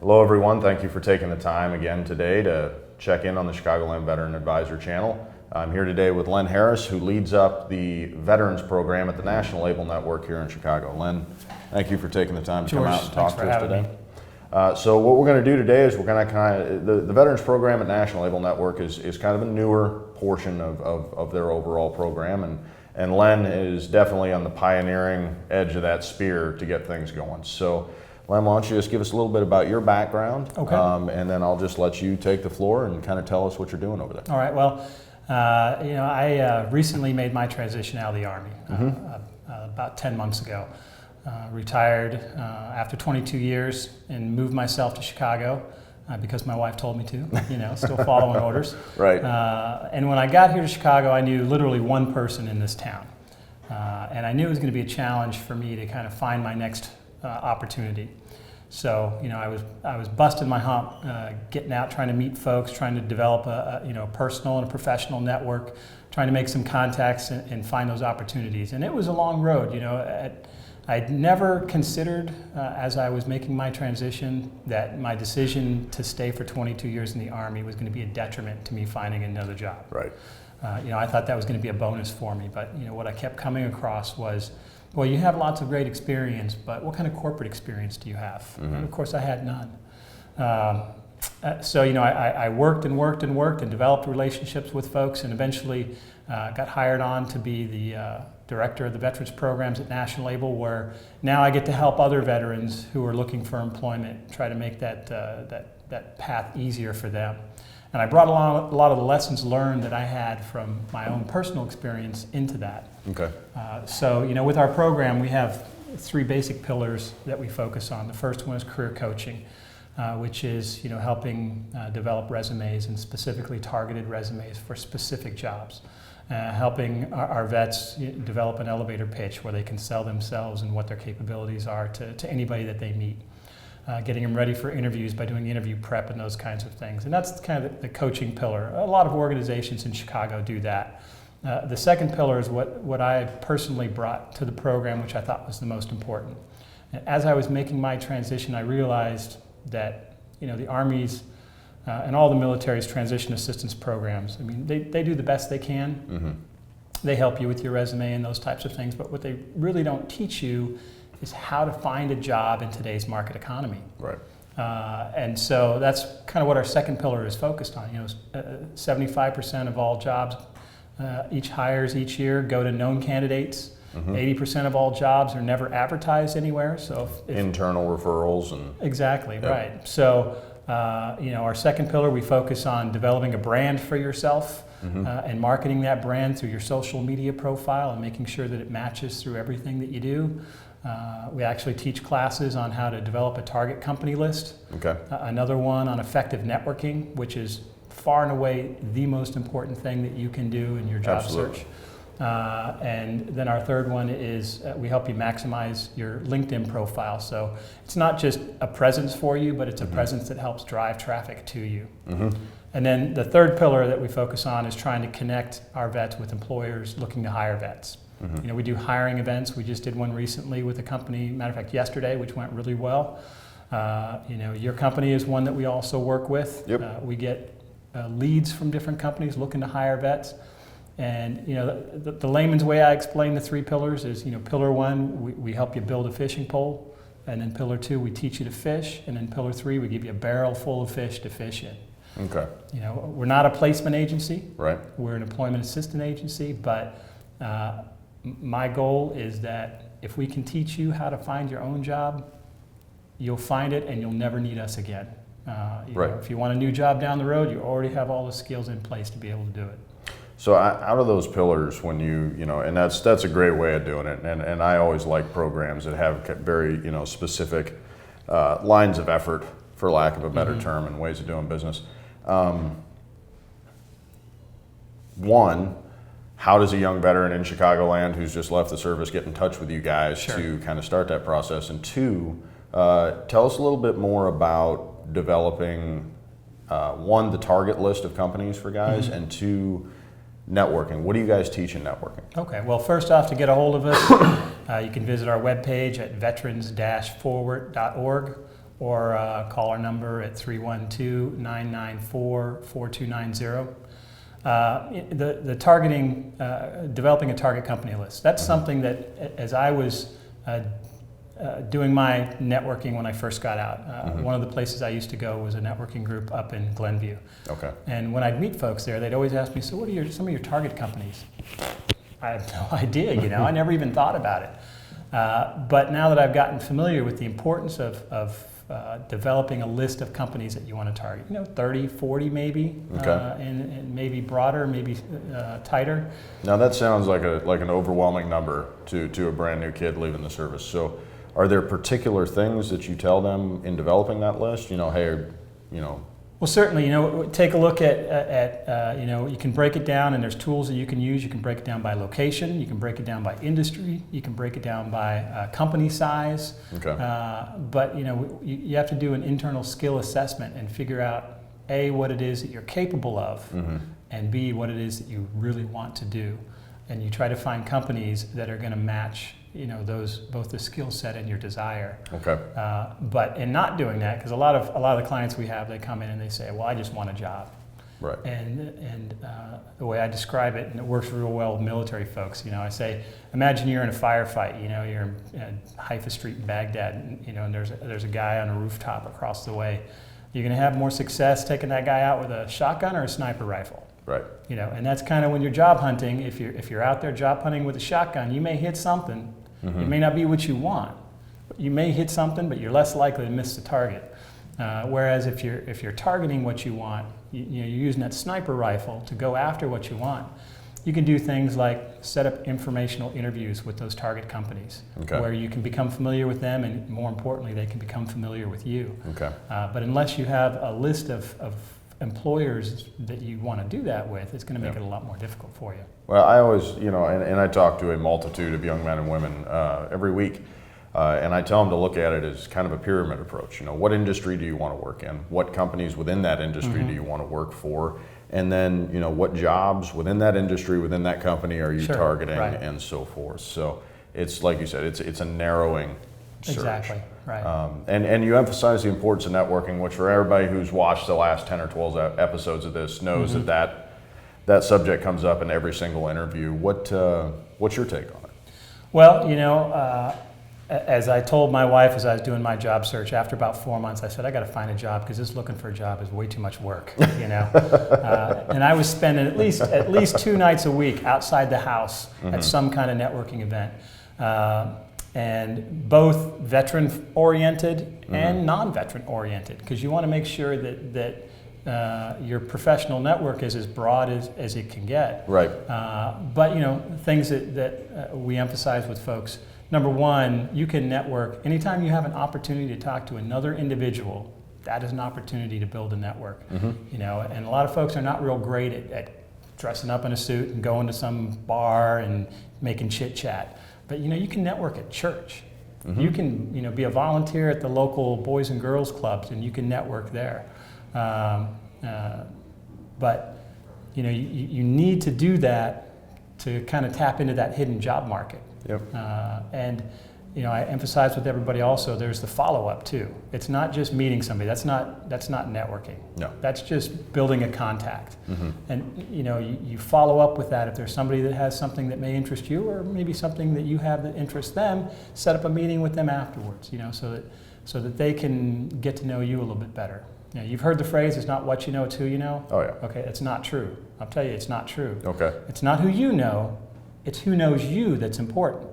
Hello everyone, thank you for taking the time again today to check in on the Chicagoland Veteran Advisor channel. I'm here today with Len Harris, who leads up the Veterans Program at the National Label Network here in Chicago. Len, thank you for taking the time to come out and talk to us today. So what we're going to do today is we're going to the Veterans Program at National Label Network is kind of a newer portion of their overall program, and Len is definitely on the pioneering edge of that spear to get things going. So Len, why don't you just give us a little bit about your background, okay. And then I'll just let you take the floor and kind of tell us what you're doing over there. All right, well, I recently made my transition out of the Army about 10 months ago. Retired after 22 years and moved myself to Chicago because my wife told me to, still following orders. Right. And when I got here to Chicago, I knew literally one person in this town. And I knew it was going to be a challenge for me to kind of find my next opportunity. So, I was busting my hump, getting out, trying to meet folks, trying to develop a personal and a professional network, trying to make some contacts and find those opportunities. And it was a long road. I'd never considered, as I was making my transition, that my decision to stay for 22 years in the Army was going to be a detriment to me finding another job. Right. I thought that was going to be a bonus for me, but what I kept coming across was, well, you have lots of great experience, but what kind of corporate experience do you have? Mm-hmm. And of course, I had none. So I worked and developed relationships with folks, and eventually got hired on to be the director of the Veterans Programs at National Label, where now I get to help other veterans who are looking for employment, try to make that path easier for them. And I brought along a lot of the lessons learned that I had from my own personal experience into that. Okay. So with our program, we have three basic pillars that we focus on. The first one is career coaching, which is helping develop resumes, and specifically targeted resumes for specific jobs. Helping our vets develop an elevator pitch where they can sell themselves and what their capabilities are to anybody that they meet. Getting them ready for interviews by doing interview prep and those kinds of things. And that's kind of the coaching pillar. A lot of organizations in Chicago do that. The second pillar is what I personally brought to the program, which I thought was the most important. And as I was making my transition, I realized that the Army's and all the military's transition assistance programs, they do the best they can. Mm-hmm. They help you with your resume and those types of things, but what they really don't teach you is how to find a job in today's market economy. Right. And so that's kind of what our second pillar is focused on. 75% of all jobs, each hires each year, go to known candidates. Mm-hmm. 80% of all jobs are never advertised anywhere. So if internal referrals and exactly. Yep. Right. So our second pillar, we focus on developing a brand for yourself. Mm-hmm. And marketing that brand through your social media profile and making sure that it matches through everything that you do. We actually teach classes on how to develop a target company list. Okay. Another one on effective networking, which is far and away the most important thing that you can do in your job Absolutely. search. And then our third one is we help you maximize your LinkedIn profile. So it's not just a presence for you, but it's a mm-hmm. presence that helps drive traffic to you. Mm-hmm. And then the third pillar that we focus on is trying to connect our vets with employers looking to hire vets. Mm-hmm. We do hiring events. We just did one recently with a company, matter of fact, yesterday, which went really well. Your company is one that we also work with. Yep. We get leads from different companies looking to hire vets. And the layman's way I explain the three pillars is, pillar one, we help you build a fishing pole. And then pillar two, we teach you to fish. And then pillar three, we give you a barrel full of fish to fish in. Okay. We're not a placement agency. Right. We're an employment assistance agency, but my goal is that if we can teach you how to find your own job, you'll find it and you'll never need us again. Right. If you want a new job down the road, you already have all the skills in place to be able to do it. So out of those pillars, when and that's a great way of doing it. And I always like programs that have very, specific lines of effort, for lack of a better mm-hmm. term, and ways of doing business. One, how does a young veteran in Chicagoland who's just left the service get in touch with you guys Sure. to kind of start that process? And two, tell us a little bit more about developing, one, the target list of companies for guys, mm-hmm. and two, networking. What do you guys teach in networking? Okay, well, first off, to get a hold of us, you can visit our webpage at veterans-forward.org. or call our number at 312-994-4290. The targeting, developing a target company list. That's something that, as I was doing my networking when I first got out, one of the places I used to go was a networking group up in Glenview. Okay. And when I'd meet folks there, they'd always ask me, so what are some of your target companies? I have no idea, I never even thought about it. But now that I've gotten familiar with the importance of developing a list of companies that you want to target, 30, 40 maybe, Okay. and maybe broader, maybe tighter. Now that sounds like an overwhelming number to a brand new kid leaving the service. So are there particular things that you tell them in developing that list? Hey, Well, certainly, take a look at you can break it down, and there's tools that you can use. You can break it down by location, you can break it down by industry, you can break it down by company size. Okay. But you have to do an internal skill assessment and figure out A, what it is that you're capable of, and B, what it is that you really want to do. And you try to find companies that are going to match both the skill set and your desire. Okay. But in not doing that, because a lot of the clients we have, they come in and they say, well, I just want a job. Right. And the way I describe it, and it works real well with military folks, I say, imagine you're in a firefight, you're in Haifa Street in Baghdad, and there's a guy on a rooftop across the way. You're going to have more success taking that guy out with a shotgun or a sniper rifle. Right. And that's kind of when you're job hunting. If you're out there job hunting with a shotgun, you may hit something. It may not be what you want. You may hit something, but you're less likely to miss the target. Whereas if you're targeting what you want, you're using that sniper rifle to go after what you want. You can do things like set up informational interviews with those target companies, Okay. where you can become familiar with them, and more importantly, they can become familiar with you. Okay. But unless you have a list of employers that you want to do that with, it's going to make it a lot more difficult for you. Well, I always, and I talk to a multitude of young men and women every week, and I tell them to look at it as kind of a pyramid approach. What industry do you want to work in? What companies within that industry do you want to work for? And then, what jobs within that industry, within that company are you targeting, right. and so forth. So it's like you said, it's a narrowing search. Exactly, right. And you emphasize the importance of networking, which for everybody who's watched the last 10 or 12 episodes of this knows that subject comes up in every single interview. What's your take on it? Well, as I told my wife as I was doing my job search, after about 4 months, I said, I got to find a job because this looking for a job is way too much work, And I was spending at least 2 nights a week outside the house at some kind of networking event. And both veteran-oriented and non-veteran-oriented, because you want to make sure that your professional network is as broad as it can get. Right. But things that we emphasize with folks. Number one, you can network anytime you have an opportunity to talk to another individual. That is an opportunity to build a network. And a lot of folks are not real great at dressing up in a suit and going to some bar and making chit chat. But you can network at church. You can be a volunteer at the local Boys and Girls Clubs, and you can network there. But you need to do that to kind of tap into that hidden job market. Yep. And I emphasize with everybody also, there's the follow-up too. It's not just meeting somebody. That's not networking. No. That's just building a contact. And you follow up with that. If there's somebody that has something that may interest you, or maybe something that you have that interests them, set up a meeting with them afterwards. So that they can get to know you a little bit better. You've heard the phrase, it's not what you know, it's who you know. Oh yeah. Okay, it's not true. I'll tell you, it's not true. Okay. It's not who you know, it's who knows you that's important.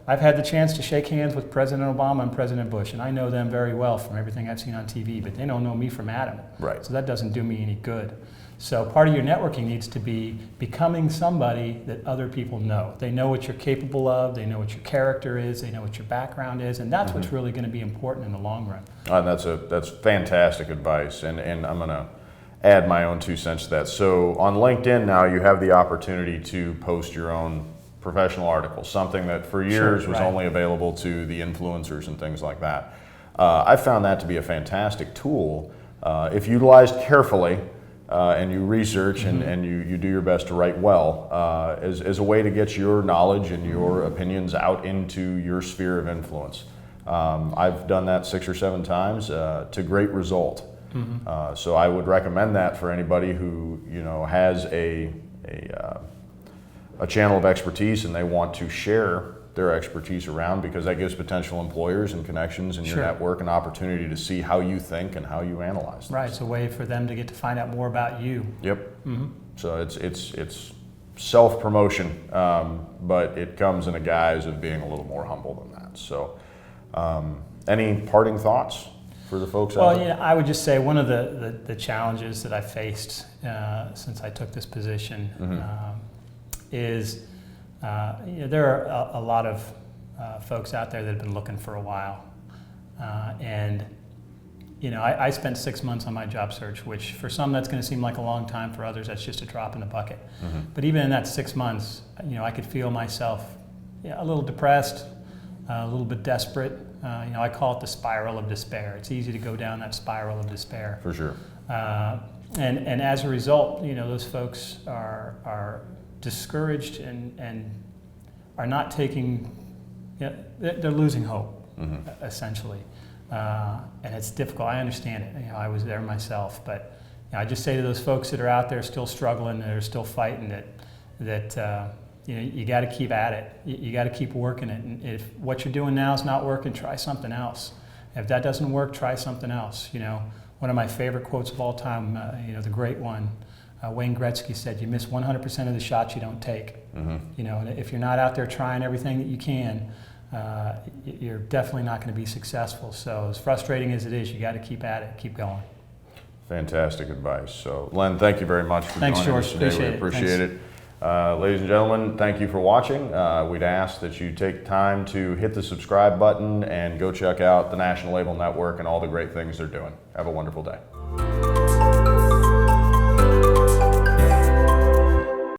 I've had the chance to shake hands with President Obama and President Bush, and I know them very well from everything I've seen on TV, but they don't know me from Adam. Right. So that doesn't do me any good. So part of your networking needs to be becoming somebody that other people know. They know what you're capable of, they know what your character is, they know what your background is, and that's what's really going to be important in the long run. That's fantastic advice, and I'm going to add my own 2 cents to that. So on LinkedIn now, you have the opportunity to post your own professional articles, something that for years was only available to the influencers and things like that. I found that to be a fantastic tool if utilized carefully and you research and you do your best to write well as a way to get your knowledge and your opinions out into your sphere of influence. I've done that 6 or 7 times to great result. So I would recommend that for anybody who has a channel of expertise and they want to share their expertise around, because that gives potential employers and connections in your Sure. network an opportunity to see how you think and how you analyze things. Right, it's a way for them to get to find out more about you. Yep. So it's self-promotion, but it comes in a guise of being a little more humble than that. So any parting thoughts for the folks out Well, there? I would just say one of the challenges that I faced since I took this position is there are a lot of folks out there that have been looking for a while. And I spent 6 months on my job search, which for some that's going to seem like a long time, for others that's just a drop in the bucket. But even in that 6 months, I could feel myself a little depressed, a little bit desperate. I call it the spiral of despair. It's easy to go down that spiral of despair. For sure. And as a result, those folks are discouraged and are not taking, they're losing hope, essentially. And it's difficult. I understand it. I was there myself, but I just say to those folks that are out there still struggling, that are still fighting, that you got to keep at it. You got to keep working it. And if what you're doing now is not working, try something else. If that doesn't work, try something else. One of my favorite quotes of all time, the great one, Wayne Gretzky said, "You miss 100% of the shots you don't take." And if you're not out there trying everything that you can, you're definitely not going to be successful. So as frustrating as it is, you got to keep at it, keep going. Fantastic advice. So Len, thank you very much for Thanks, joining George. us today. We appreciate it. Ladies and gentlemen, thank you for watching. We'd ask that you take time to hit the subscribe button and go check out the National Label Network and all the great things they're doing. Have a wonderful day.